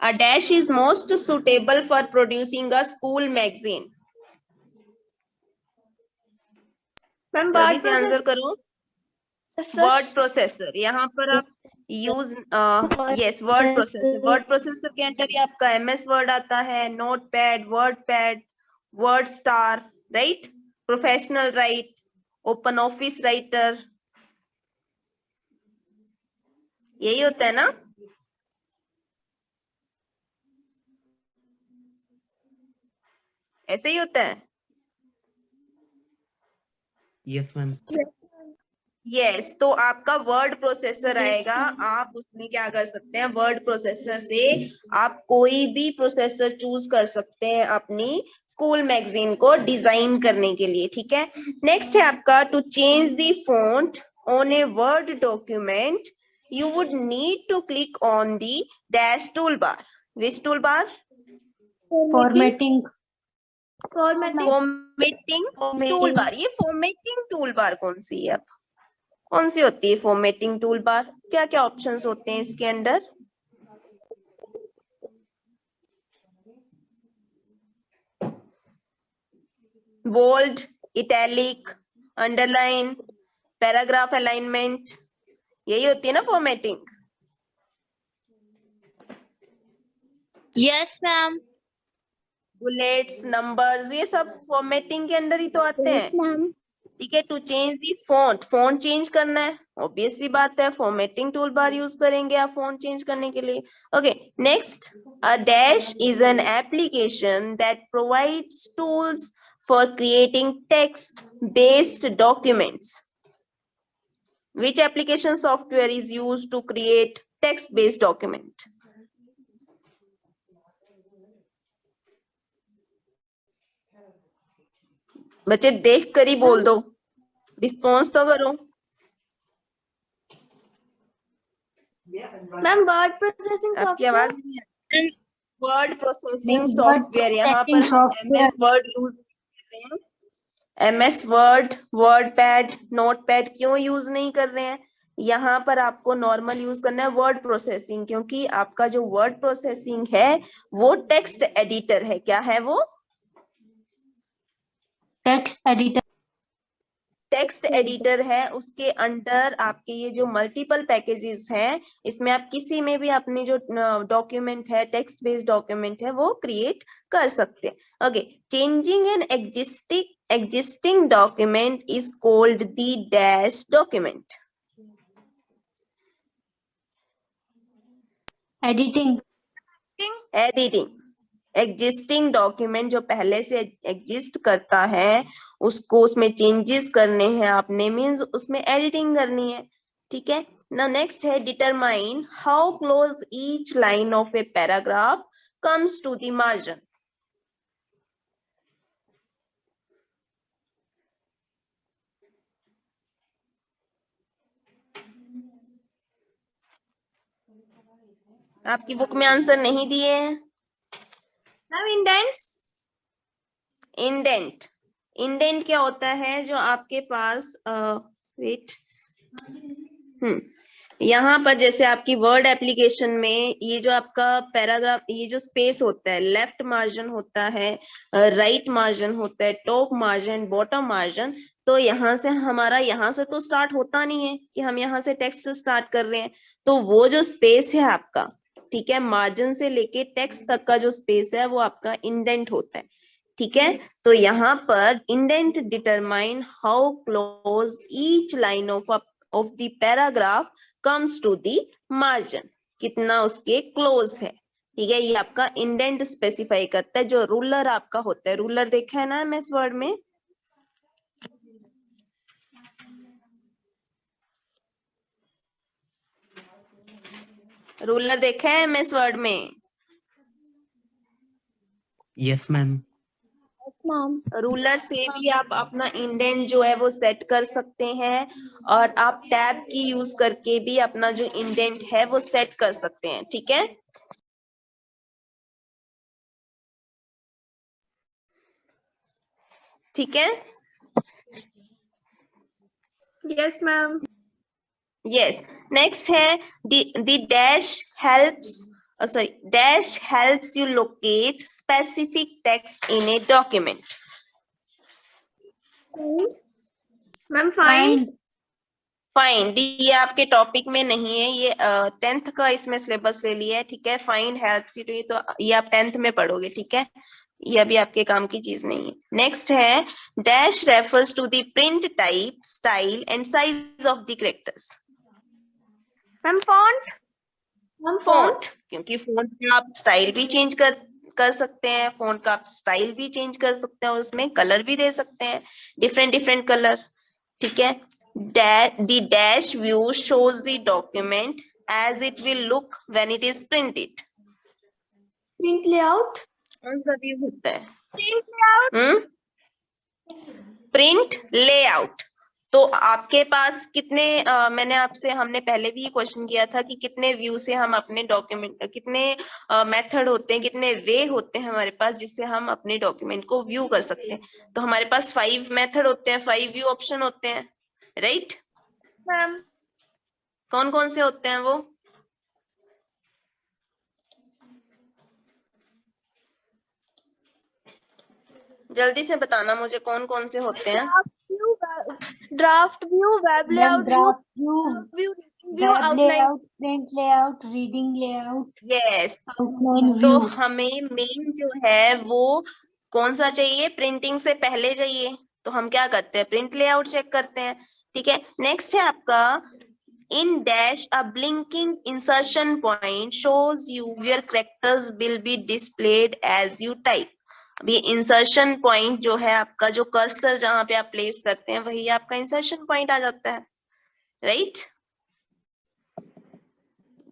A dash is most suitable for producing a school magazine. जल्दी से answer करो. Word processor. यहाँ पर आप use yes word processor. Word processor के अंदर ही आपका MS वर्ड आता है, notepad, word star, right, professional right, open office writer, यही होता है ना. ऐसे ही होता है. Yes ma'am. यस तो आपका वर्ड प्रोसेसर आएगा. आप उसमें क्या कर सकते हैं, वर्ड प्रोसेसर से आप कोई भी प्रोसेसर चूज कर सकते हैं अपनी स्कूल मैगजीन को डिजाइन करने के लिए. ठीक है. नेक्स्ट है आपका to change the font on a Word document you would need to click on the dash tool bar. Which tool bar? Formatting tool bar. ये फॉर्मेटिंग टूल बार कौन सी है? कौन सी होती है फॉर्मेटिंग टूल बार? क्या क्या ऑप्शंस होते हैं इसके अंदर? Bold, italic, underline, paragraph alignment, यही होती है ना formatting. Yes ma'am. Bullets, numbers, ये सब फॉर्मेटिंग के अंदर ही तो आते हैं. ठीक है. To change the font change करना है, ऑब्वियस सी बात है, फॉर्मेटिंग टूल बार यूज करेंगे आप फॉन्ट चेंज करने के लिए. Okay. Next, a dash is an application that provides tools for creating text based documents. Which application software is used to create text based document? बच्चे देख कर ही बोल दो, रिस्पॉन्स तो करो. मैम वर्ड प्रोसेसिंग आपकी सॉफ्टवेयर. आवाज नहीं है. Word processing software. यहाँ पर MS वर्ड यूज कर रहे हैं. MS वर्ड, वर्डपैड, नोटपैड क्यों यूज नहीं कर रहे हैं? यहाँ पर आपको नॉर्मल यूज करना है वर्ड प्रोसेसिंग, क्योंकि आपका जो वर्ड प्रोसेसिंग है वो टेक्स्ट एडिटर है. क्या है वो? टेक्स्ट एडिटर है. उसके अंडर आपके ये जो मल्टीपल पैकेजेस हैं, इसमें आप किसी में भी अपनी जो डॉक्यूमेंट है, टेक्स्ट बेस्ड डॉक्यूमेंट है, वो क्रिएट कर सकते हैं. Okay. Changing an existing document is called the dash document. Editing. Existing document जो पहले से एग्जिस्ट करता है उसको उसमें चेंजेस करने हैं आपने, मीन्स उसमें एडिटिंग करनी है. ठीक है ना. नेक्स्ट है determine how close each line of a paragraph comes to the margin. आपकी बुक में आंसर नहीं दिए हैं. इंडेंट क्या होता है? जो आपके पास वेट यहाँ पर जैसे आपकी वर्ड एप्लीकेशन में ये जो आपका पैराग्राफ, ये जो स्पेस होता है, लेफ्ट मार्जिन होता है, राइट मार्जिन होता है, टॉप मार्जिन, बॉटम मार्जिन. तो यहाँ से हमारा यहाँ से तो स्टार्ट होता नहीं है कि हम यहाँ से टेक्स्ट स्टार्ट कर रहे हैं. तो वो जो स्पेस है आपका, ठीक है, मार्जिन से लेके टेक्स्ट तक का जो स्पेस है वो आपका इंडेंट होता है. ठीक है. तो यहाँ पर indent determine how close each line of the paragraph comes to the margin, कितना उसके क्लोज है. ठीक है. ये आपका इंडेंट स्पेसिफाई करता है. जो रूलर आपका होता है, रूलर देखा है ना MS वर्ड में? रूलर देखा है MS वर्ड में? Yes ma'am. रूलर से भी आप अपना इंडेंट जो है वो सेट कर सकते हैं, और आप टैब की यूज करके भी अपना जो इंडेंट है वो सेट कर सकते हैं. ठीक है. ठीक है? Yes, ma'am. Yes. Next है the dash helps. Sorry, dash helps you locate specific text in a document. Ma'am, find. Find ये आपके टॉपिक में नहीं है, ये 10th का इसमें सिलेबस ले लिया है, ठीक है? फाइंड हेल्प्स यू, तो ये आप 10th में पढ़ोगे, ठीक है? ये अभी आपके काम की चीज नहीं है। नेक्स्ट है dash refers to the print type, style and size of the characters. Ma'am, font. Font, क्योंकि फॉन्ट का आप स्टाइल भी चेंज कर सकते हैं, फॉन्ट का आप स्टाइल भी चेंज कर सकते हैं, उसमें कलर भी दे सकते हैं, डिफरेंट कलर, ठीक है? The dash view shows the document as it will look when it is printed. Print layout. कौन सा व्यू होता है? Print layout. Print layout. तो आपके पास कितने हमने पहले भी ये क्वेश्चन किया था कि कितने व्यू से हम अपने डॉक्यूमेंट, कितने मेथड होते हैं, कितने वे होते हैं हमारे पास जिससे हम अपने डॉक्यूमेंट को व्यू कर सकते हैं। तो हमारे पास 5 मेथड होते हैं, 5 व्यू ऑप्शन होते हैं, राइट? Ma'am. कौन कौन से होते हैं वो? जल्दी से बताना मुझे, कौन कौन से होते हैं? Draft view, web layout, Draft view, view, web outline. layout, print layout, reading layout, yes. outline तो view. हमें मेन जो है वो कौन सा चाहिए? प्रिंटिंग से पहले चाहिए, तो हम क्या करते हैं? प्रिंट लेआउट चेक करते हैं, ठीक है? नेक्स्ट है आपका in dash a blinking insertion point shows you where characters will be displayed as you type. अब ये इंसर्शन पॉइंट जो है आपका, जो कर्सर जहां पे आप प्लेस करते हैं वही आपका इंसर्शन पॉइंट आ जाता है, राइट?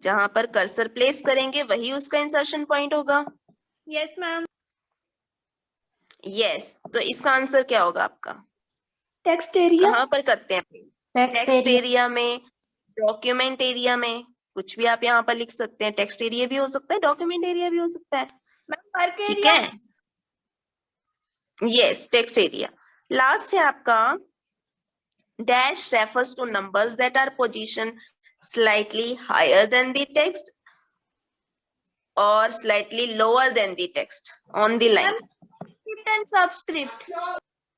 जहां पर कर्सर प्लेस करेंगे वही उसका इंसर्शन पॉइंट होगा। Yes, ma'am. यस, तो इसका आंसर क्या होगा आपका? Text area. कहाँ पर करते हैं? Text text area. एरिया में, डॉक्यूमेंट एरिया में, कुछ भी आप यहाँ पर लिख सकते हैं। टेक्स्ट एरिया भी हो सकता है, डॉक्यूमेंट एरिया भी हो सकता है, Ma'am, work ठीक area. है? Yes, text area. लास्ट है आपका dash refers to numbers that are position slightly higher than the text or slightly lower than the text on the line. Script and subscript.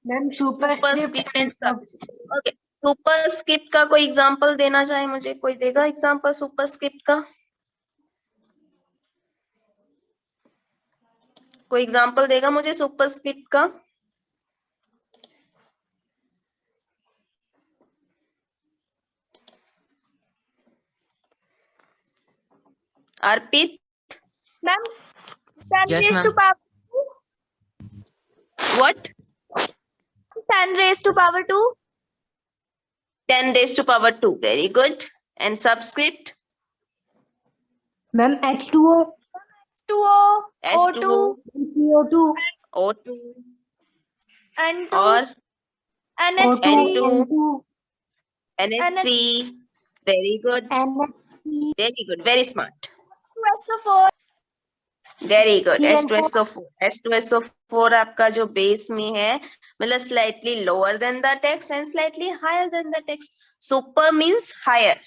Ma'am, superscript superscript and and subscript. Okay, superscript का कोई example देना चाहे मुझे? कोई देगा example superscript का? कोई example देगा मुझे सुपरस्क्रिप्ट का? अर्पित? Ma'am, 10 Yes, raised to ma'am. power 2. What? 10 raised to power 2. 10 raised to power 2. Very good. And subscript? Ma'am, H2O, H2O, S2, CO2, O2 N2, और NH3, N2, N2, NH3. Very good. NH3, Very good. Very smart. SO4. Very good. CL4. H2SO4 आपका जो base में है, मतलब slightly lower than the text and slightly higher than the text. Super means higher,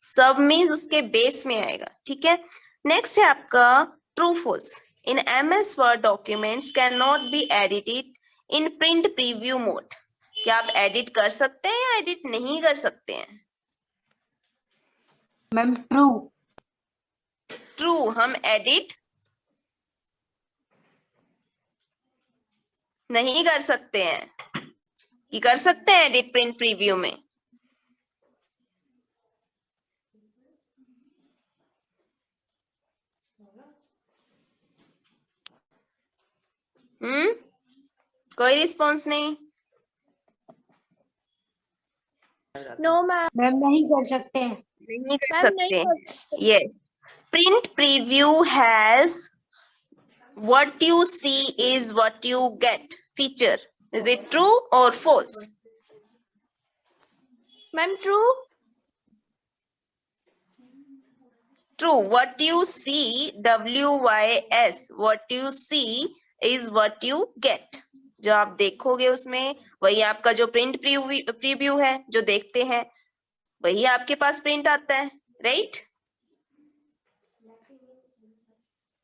sub means उसके base में आएगा, ठीक है? नेक्स्ट है आपका true false. In MS Word documents can not be edited in print preview mode. क्या आप edit कर सकते हैं या एडिट नहीं कर सकते हैं? Ma'am, true. ट्रू, हम एडिट नहीं कर सकते हैं कि कर सकते हैं एडिट प्रिंट प्रीव्यू में? कोई रिस्पॉन्स नहीं? No, ma'am. Ma'am, नहीं कर सकते हैं. नहीं कर Ma'am, सकते। नहीं कर सकते. ये print preview has what you see is what you get feature. Is it true or false? Ma'am, true. True. What you see, WYS, what you see is what you get. जो आप देखोगे उसमें वही आपका जो प्रिंट प्रीव्यू है, जो देखते हैं वही आपके पास प्रिंट आता है, राइट?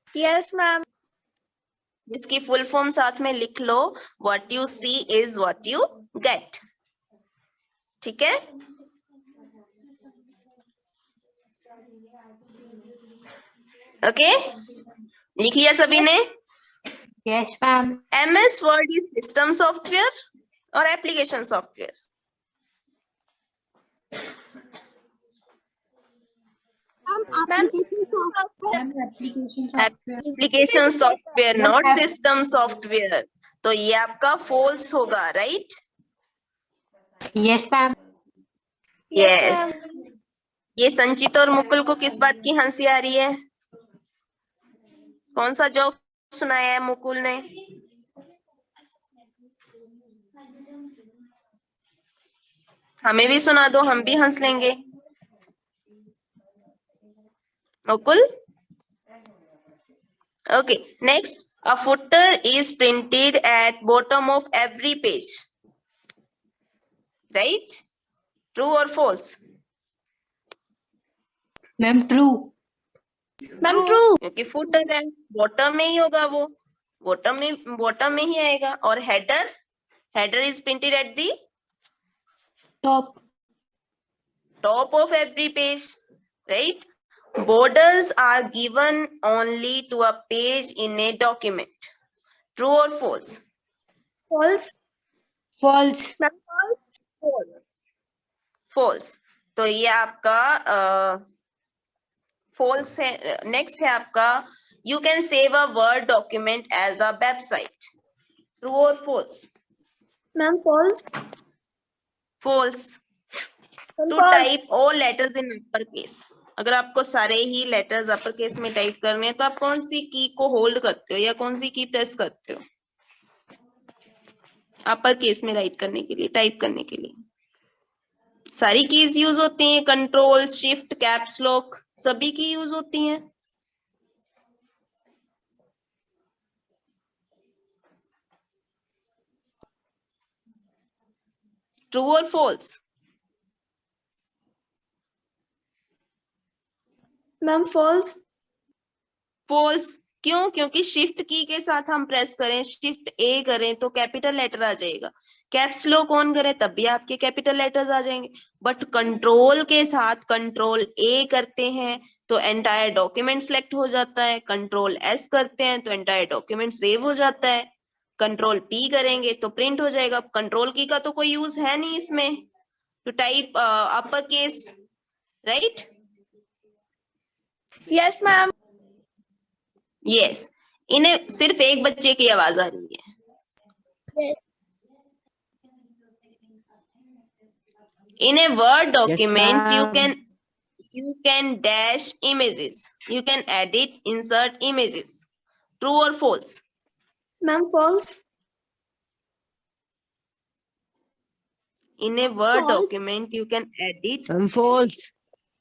Yes, ma'am. इसकी फुल फॉर्म साथ में लिख लो, what you see is what you get. ठीक है? ओके, लिख लिया सभी ने? Yes, ma'am. MS word is system software or application software? Application software. Ma'am, application software. Application software, not system software. तो ये आपका फॉल्स होगा, राइट? Yes, ma'am. यस। ये संचित और मुकुल को किस बात की हंसी आ रही है? कौन सा जोक सुनाया है मुकुल ने? हमें भी सुना दो, हम भी हंस लेंगे। Mukul? Okay, next, a footer is printed at bottom of every page. Right? True or false? Ma'am, true. Ma'am, true. क्योंकि फुटर है, बॉटम में ही होगा वो, बॉटम में ही आएगा। और header is printed at the Top. of every page, right? Borders are given only to a page in a document. True or false? False. False. Ma'am, false. False. तो ये आपका false है। नेक्स्ट है आपका, you can save a word document as a website. True or false? Ma'am, false. False. Ma'am, To false. type all letters in uppercase. अगर आपको सारे ही letters upper case में टाइप करने हैं तो आप कौन सी की को होल्ड करते हो या कौन सी की प्रेस करते हो अपर केस में राइट करने के लिए, टाइप करने के लिए? सारी कीज यूज होती हैं, कंट्रोल, शिफ्ट, कैप्स लॉक, सभी की यूज होती हैं। ट्रू और फॉल्स? Ma'am, false. फॉल्स क्यों? क्योंकि शिफ्ट की के साथ हम प्रेस करें, शिफ्ट ए करें तो कैपिटल लेटर आ जाएगा, कैप्स लॉक ऑन करें तब भी आपके कैपिटल लेटर्स आ जाएंगे। बट कंट्रोल के साथ कंट्रोल ए करते हैं तो एंटायर डॉक्यूमेंट सिलेक्ट हो जाता है, कंट्रोल एस करते हैं तो एंटायर डॉक्यूमेंट सेव हो जाता है, कंट्रोल पी करेंगे तो प्रिंट हो जाएगा। कंट्रोल की का तो कोई यूज है नहीं इसमें, to type upper case, right? Yes, ma'am. Yes. इन्हें सिर्फ एक बच्चे की आवाज आ रही है। In a Word document, you can dash images. You can edit, insert images. True or false? Ma'am, false. In a Word False. document, you can edit false.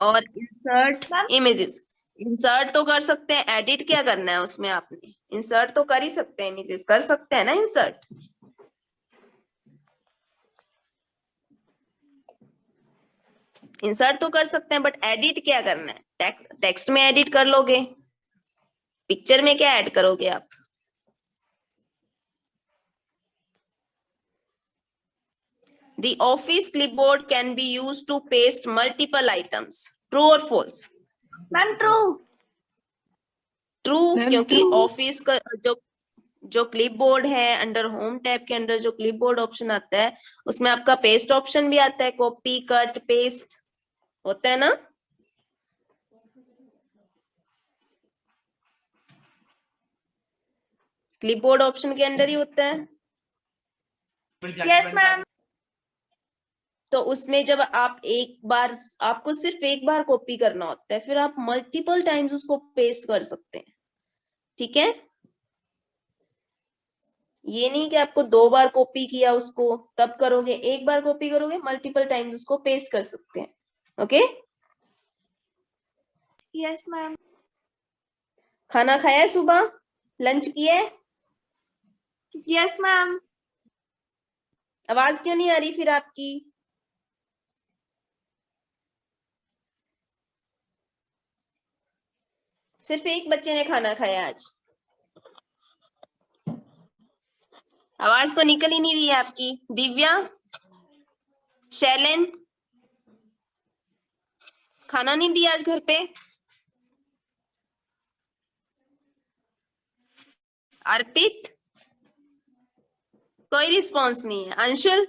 और insert Ma'am? images. Insert तो कर सकते हैं, edit क्या करना है उसमें आपने? इंसर्ट तो कर ही सकते हैं, इमेजेस कर सकते हैं ना इंसर्ट। इंसर्ट तो कर सकते हैं बट एडिट क्या करना है? टेक्स्ट में एडिट कर लोगे, पिक्चर में क्या ऐड करोगे आप? The office clipboard can be used to paste multiple items. True or false? Ma'am, true. True, Ma'am, क्योंकि true. ऑफिस का जो क्लिपबोर्ड है, अंडर होम टैब के अंदर जो क्लिपबोर्ड ऑप्शन आता है उसमें आपका पेस्ट ऑप्शन भी आता है, कॉपी, कट, पेस्ट होता है ना? क्लिपबोर्ड ऑप्शन के अंदर ही होता है। Yes, ma'am. तो उसमें जब आप एक बार, आपको सिर्फ एक बार कॉपी करना होता है, फिर आप मल्टीपल टाइम्स उसको पेस्ट कर सकते हैं। ठीक है? ये नहीं कि आपको 2 बार कॉपी किया उसको तब करोगे, एक बार कॉपी करोगे, मल्टीपल टाइम्स उसको पेस्ट कर सकते हैं। ओके? Yes, ma'am. खाना खाया है सुबह? लंच किया है? Yes, ma'am. आवाज क्यों नहीं आ रही फिर आपकी? सिर्फ एक बच्चे ने खाना खाया आज, आवाज तो निकल ही नहीं रही है आपकी। दिव्या, शैलेन, खाना नहीं दिया आज घर पे? अर्पित, कोई रिस्पॉन्स नहीं है। अंशुल,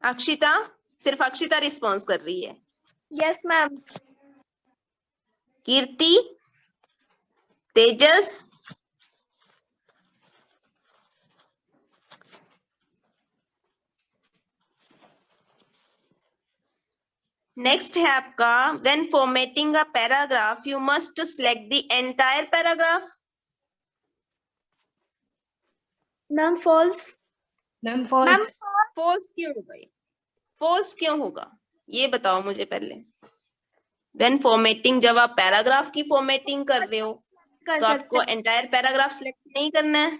अक्षिता, सिर्फ अक्षिता रिस्पॉन्स कर रही है। Yes, ma'am. कीर्ति, तेजस, नेक्स्ट है आपका when formatting a paragraph you must select the entire paragraph. Ma'am, false. Ma'am, false. False क्यों होगा? फॉल्स क्यों होगा ये बताओ मुझे पहले। व्हेन फॉर्मेटिंग, जब आप पैराग्राफ की फॉर्मेटिंग कर रहे हो कर तो सकते आपको हैं। एंटायर पैराग्राफ सिलेक्ट नहीं करना है।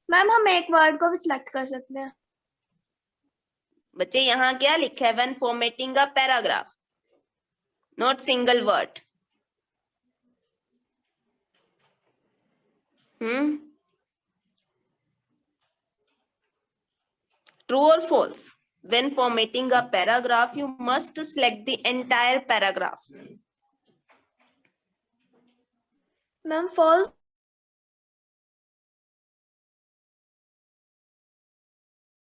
मैम हम एक वर्ड को भी सिलेक्ट कर सकते हैं। बच्चे यहाँ क्या लिखा है? When formatting a paragraph, not single word. True or false? When formatting a paragraph, you must select the entire paragraph. Ma'am false.